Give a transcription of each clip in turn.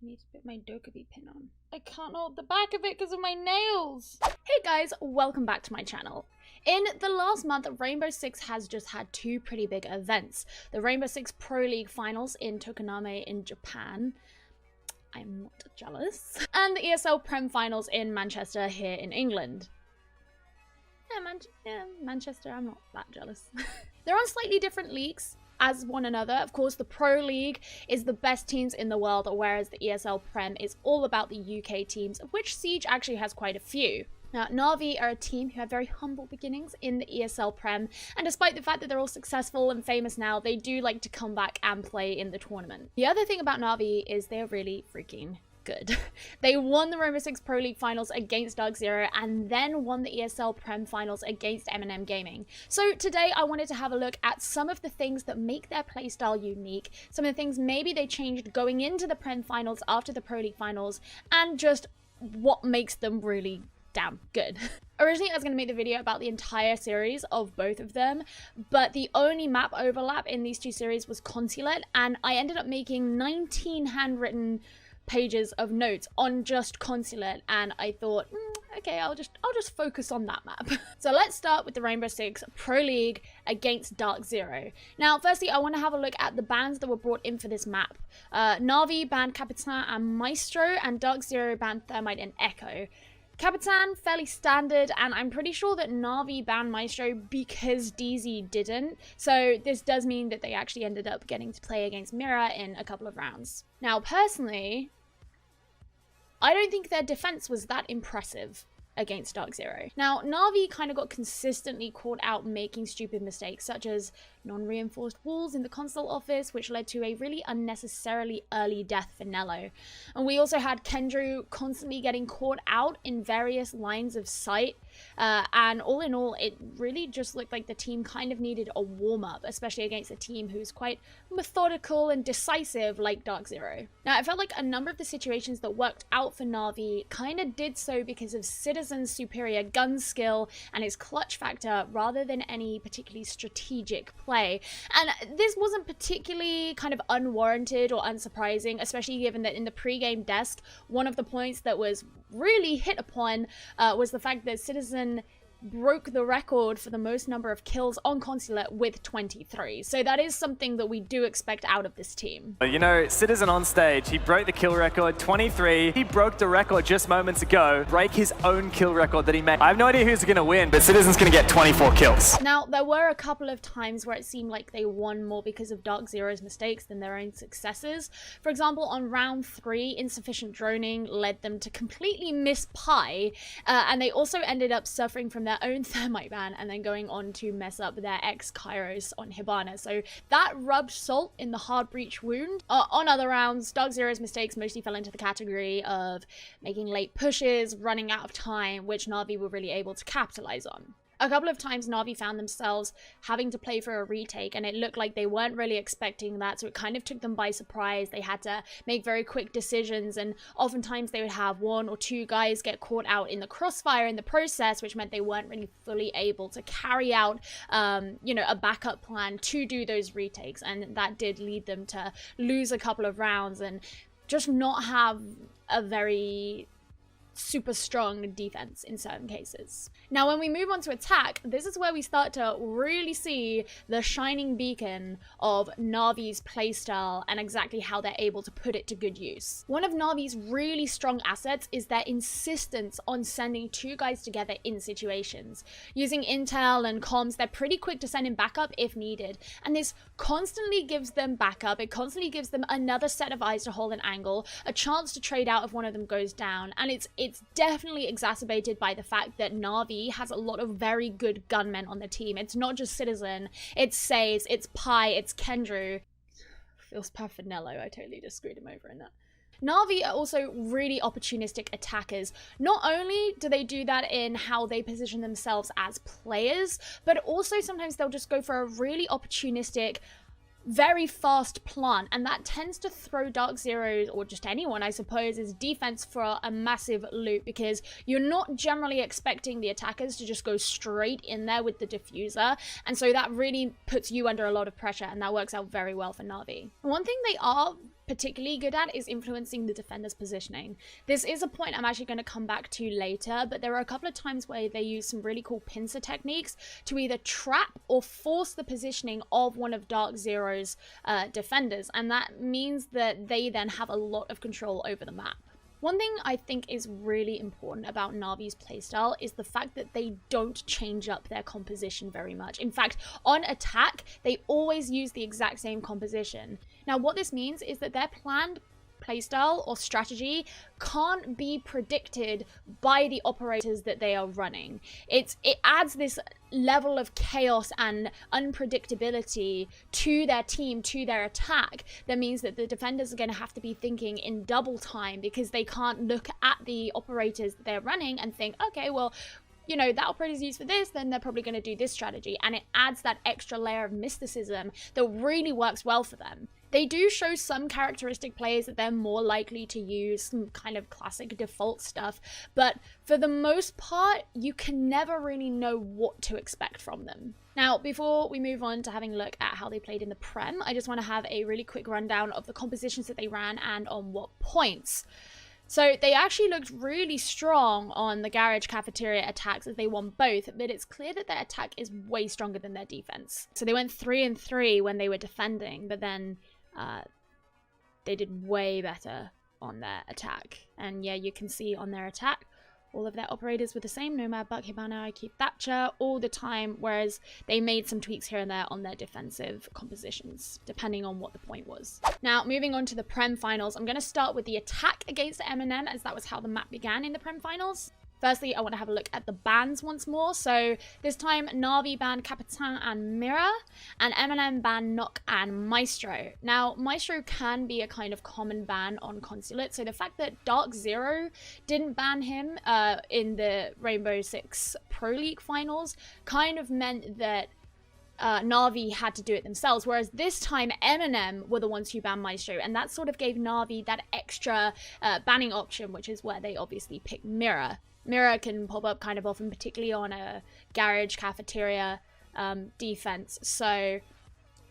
I need to put my Dokkaebi pin on. I can't hold the back of it because of my nails. Hey guys, welcome back to my channel. In the last month, Rainbow Six has just had two pretty big events. The Rainbow Six Pro League Finals in Tokoname in Japan. I'm not jealous. And the ESL Prem Finals in Manchester here in England. Yeah, Manchester, I'm not that jealous. They're on slightly different leagues as one another. Of course, the Pro League is the best teams in the world, whereas the ESL Prem is all about the UK teams, of which Siege actually has quite a few. Now, NAVI are a team who have very humble beginnings in the ESL Prem, and despite the fact that they're all successful and famous now, they do like to come back and play in the tournament. The other thing about NAVI is they're really freaking good. They won the Rainbow Six Pro League Finals against Dark Zero and then won the ESL Prem Finals against M&M Gaming. So today I wanted to have a look at some of the things that make their playstyle unique, some of the things maybe they changed going into the Prem Finals after the Pro League Finals, and just what makes them really damn good. Originally, I was going to make the video about the entire series of both of them, but the only map overlap in these two series was Consulate, and I ended up making 19 handwritten pages of notes on just Consulate, and I thought, okay, I'll just focus on that map. So let's start with the Rainbow Six Pro League against Dark Zero. Now, firstly, I want to have a look at the bans that were brought in for this map. NAVI banned Capitan and Maestro, and Dark Zero banned Thermite and Echo. Capitan, fairly standard, and I'm pretty sure that NAVI banned Maestro because DZ didn't, so this does mean that they actually ended up getting to play against Mira in a couple of rounds. Now, personally, I don't think their defense was that impressive against Dark Zero. Now, NAVI kind of got consistently caught out making stupid mistakes, such as non-reinforced walls in the console office, which led to a really unnecessarily early death for Nello. And we also had Kendrew constantly getting caught out in various lines of sight, and all in all, it really just looked like the team kind of needed a warm-up, especially against a team who's quite methodical and decisive like Dark Zero. Now, I felt like a number of the situations that worked out for NAVI kind of did so because of Citizen's superior gun skill and his clutch factor rather than any particularly strategic play. And this wasn't particularly kind of unwarranted or unsurprising, especially given that in the pre-game desk, one of the points that was really hit upon was the fact that Citizen broke the record for the most number of kills on Consulate with 23. So that is something that we do expect out of this team. You know, Citizen on stage, he broke the kill record, 23. He broke the record just moments ago, break his own kill record that he made. I have no idea who's going to win, but Citizen's going to get 24 kills. Now, there were a couple of times where it seemed like they won more because of Dark Zero's mistakes than their own successes. For example, on round 3, insufficient droning led them to completely miss Pi, and they also ended up suffering from their own Thermite ban and then going on to mess up their ex-Kairos on Hibana. So that rubbed salt in the hard breach wound. On other rounds, Dark Zero's mistakes mostly fell into the category of making late pushes, running out of time, which NAVI were really able to capitalize on. A couple of times NAVI found themselves having to play for a retake, and it looked like they weren't really expecting that, so it kind of took them by surprise. They had to make very quick decisions, and oftentimes they would have one or two guys get caught out in the crossfire in the process, which meant they weren't really fully able to carry out, you know, a backup plan to do those retakes, and that did lead them to lose a couple of rounds and just not have a very super strong defense in certain cases. Now, when we move on to attack, this is where we start to really see the shining beacon of NAVI's playstyle and exactly how they're able to put it to good use. One of NAVI's really strong assets is their insistence on sending two guys together in situations. Using intel and comms, they're pretty quick to send in backup if needed, and this constantly gives them backup. It constantly gives them another set of eyes to hold an angle, a chance to trade out if one of them goes down, and it's definitely exacerbated by the fact that NAVI has a lot of very good gunmen on the team. It's not just Citizen, it's Saves, it's Pi, it's Kendrew. Feels bad for Nello, I totally just screwed him over in that. NAVI are also really opportunistic attackers. Not only do they do that in how they position themselves as players, but also sometimes they'll just go for a really opportunistic, very fast plant, and that tends to throw Dark Zero's, or just anyone I suppose, is defense for a massive loop, because you're not generally expecting the attackers to just go straight in there with the diffuser, and so that really puts you under a lot of pressure, and that works out very well for NAVI. One thing they are particularly good at is influencing the defender's positioning. This is a point I'm actually going to come back to later, but there are a couple of times where they use some really cool pincer techniques to either trap or force the positioning of one of Dark Zero's defenders, and that means that they then have a lot of control over the map. One thing I think is really important about Navi's playstyle is the fact that they don't change up their composition very much. In fact, on attack, they always use the exact same composition. Now, what this means is that their planned playstyle or strategy can't be predicted by the operators that they are running. It adds this level of chaos and unpredictability to their team, to their attack, that means that the defenders are going to have to be thinking in double time, because they can't look at the operators that they're running and think, okay, well, you know, that operator's used for this, then they're probably going to do this strategy. And it adds that extra layer of mysticism that really works well for them. They do show some characteristic plays that they're more likely to use, some kind of classic default stuff, but for the most part, you can never really know what to expect from them. Now, before we move on to having a look at how they played in the Prem, I just want to have a really quick rundown of the compositions that they ran and on what points. So they actually looked really strong on the garage cafeteria attacks as they won both, but it's clear that their attack is way stronger than their defense. So they went 3-3 when they were defending, but then they did way better on their attack. And yeah, you can see on their attack, all of their operators were the same: Nomad, Buck, Hibana, Keep Thatcher, all the time, whereas they made some tweaks here and there on their defensive compositions, depending on what the point was. Now, moving on to the Prem finals, I'm going to start with the attack against M&M, as that was how the map began in the Prem finals. Firstly, I want to have a look at the bans once more. So this time, Navi banned Capitan and Mira, and M&M banned Nock and Maestro. Now, Maestro can be a kind of common ban on Consulate, so the fact that Dark Zero didn't ban him in the Rainbow Six Pro League finals kind of meant that Navi had to do it themselves, whereas this time M&M were the ones who banned Maestro, and that sort of gave Navi that extra banning option, which is where they obviously picked Mira. Mira can pop up kind of often, particularly on a garage cafeteria defense, so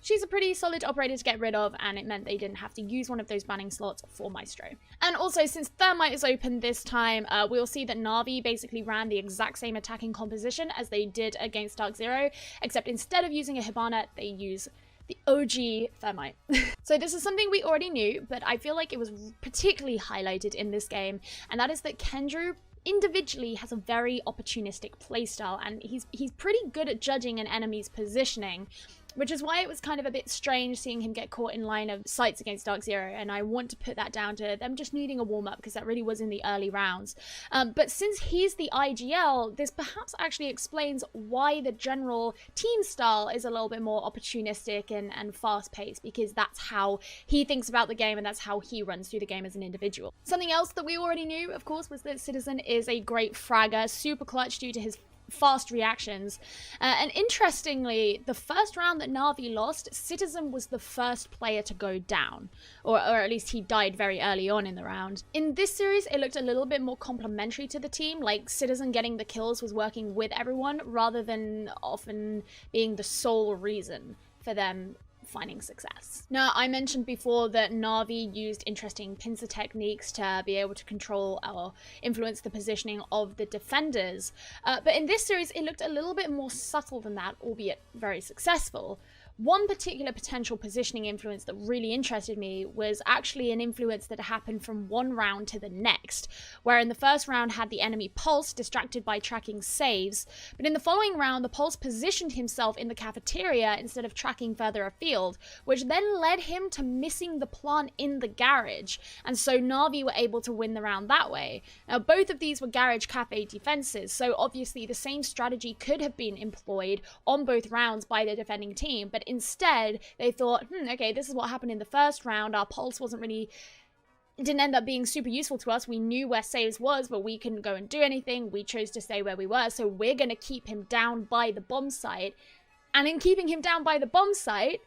she's a pretty solid operator to get rid of, and it meant they didn't have to use one of those banning slots for Maestro. And also, since Thermite is open this time, we'll see that Navi basically ran the exact same attacking composition as they did against Dark Zero, except instead of using a Hibana, they use the OG Thermite. So this is something we already knew, but I feel like it was particularly highlighted in this game, and that is that Kendrew individually has a very opportunistic playstyle, and he's pretty good at judging an enemy's positioning, which is why it was kind of a bit strange seeing him get caught in line of sights against Dark Zero, and I want to put that down to them just needing a warm-up, because that really was in the early rounds. But since he's the IGL, this perhaps actually explains why the general team style is a little bit more opportunistic and fast-paced, because that's how he thinks about the game and that's how he runs through the game as an individual. Something else that we already knew, of course, was that Citizen is a great fragger, super clutch due to his fast reactions. And interestingly, the first round that Navi lost, Citizen was the first player to go down, or at least he died very early on in the round. In this series, it looked a little bit more complementary to the team, like Citizen getting the kills was working with everyone rather than often being the sole reason for them finding success. Now, I mentioned before that Navi used interesting pincer techniques to be able to control or influence the positioning of the defenders, but in this series it looked a little bit more subtle than that, albeit very successful. One particular potential positioning influence that really interested me was actually an influence that happened from one round to the next, where in the first round had the enemy Pulse distracted by tracking saves, but in the following round the Pulse positioned himself in the cafeteria instead of tracking further afield, which then led him to missing the plant in the garage, and so Navi were able to win the round that way. Now, both of these were garage cafe defenses, so obviously the same strategy could have been employed on both rounds by the defending team, but instead, they thought, okay, this is what happened in the first round. Our Pulse didn't end up being super useful to us. We knew where saves was, but we couldn't go and do anything. We chose to stay where we were, so we're going to keep him down by the bomb site. And in keeping him down by the bomb site,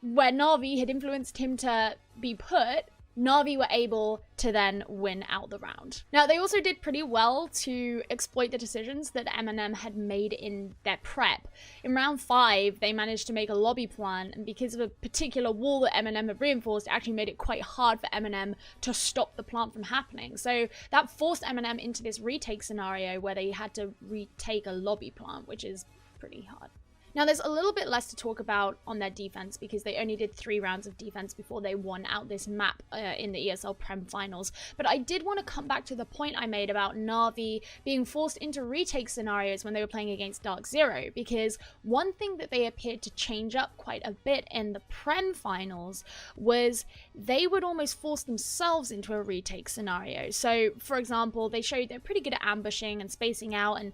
where Navi had influenced him to be put, Na'Vi were able to then win out the round. Now, they also did pretty well to exploit the decisions that M&M had made in their prep. In round 5, they managed to make a lobby plan, and because of a particular wall that M&M had reinforced, it actually made it quite hard for M&M to stop the plant from happening. So that forced M&M into this retake scenario where they had to retake a lobby plant, which is pretty hard. Now, there's a little bit less to talk about on their defense because they only did 3 rounds of defense before they won out this map in the ESL Prem finals. But I did want to come back to the point I made about Na'Vi being forced into retake scenarios when they were playing against Dark Zero, because one thing that they appeared to change up quite a bit in the Prem finals was they would almost force themselves into a retake scenario. So, for example, they showed they're pretty good at ambushing and spacing out, and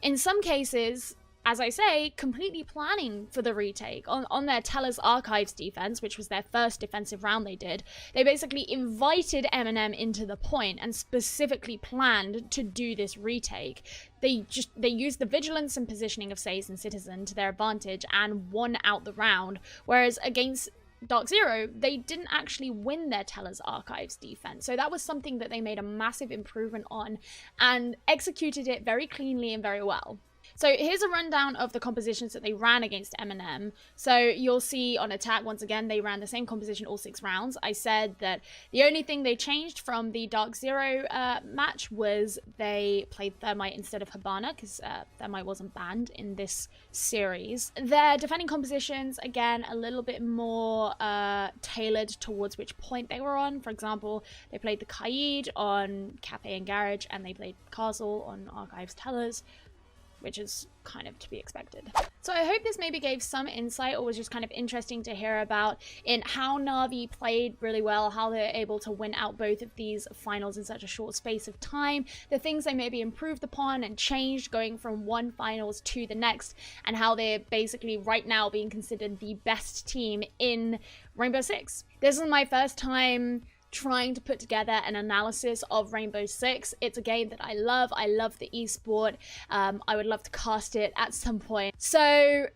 in some cases, as I say, completely planning for the retake. On their Teller's Archives defense, which was their first defensive round they did, they basically invited M&M into the point and specifically planned to do this retake. They used the vigilance and positioning of Saze and Citizen to their advantage and won out the round, whereas against Dark Zero, they didn't actually win their Teller's Archives defense. So that was something that they made a massive improvement on and executed it very cleanly and very well. So here's a rundown of the compositions that they ran against M&M. So you'll see on attack, once again, they ran the same composition all 6 rounds. I said that the only thing they changed from the Dark Zero match was they played Thermite instead of Hibana, because Thermite wasn't banned in this series. Their defending compositions, again, a little bit more tailored towards which point they were on. For example, they played the Kaid on Cafe and Garage, and they played Castle on Archives Tellers, which is kind of to be expected. So I hope this maybe gave some insight, or was just kind of interesting to hear about, in how Na'Vi played really well, how they're able to win out both of these finals in such a short space of time, the things they maybe improved upon and changed going from one finals to the next, and how they're basically right now being considered the best team in Rainbow Six. This is my first time trying to put together an analysis of Rainbow Six. It's a game that I love. I love the esport. I would love to cast it at some point. So,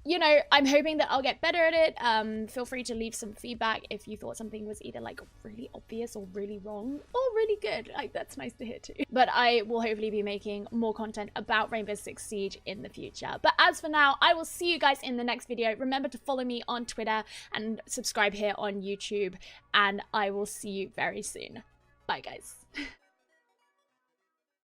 you know, I'm hoping that I'll get better at it. Feel free to leave some feedback if you thought something was either like really obvious or really wrong or really good. Like, that's nice to hear too. But I will hopefully be making more content about Rainbow Six Siege in the future. But as for now, I will see you guys in the next video. Remember to follow me on Twitter and subscribe here on YouTube, and I will see you very soon. Bye guys.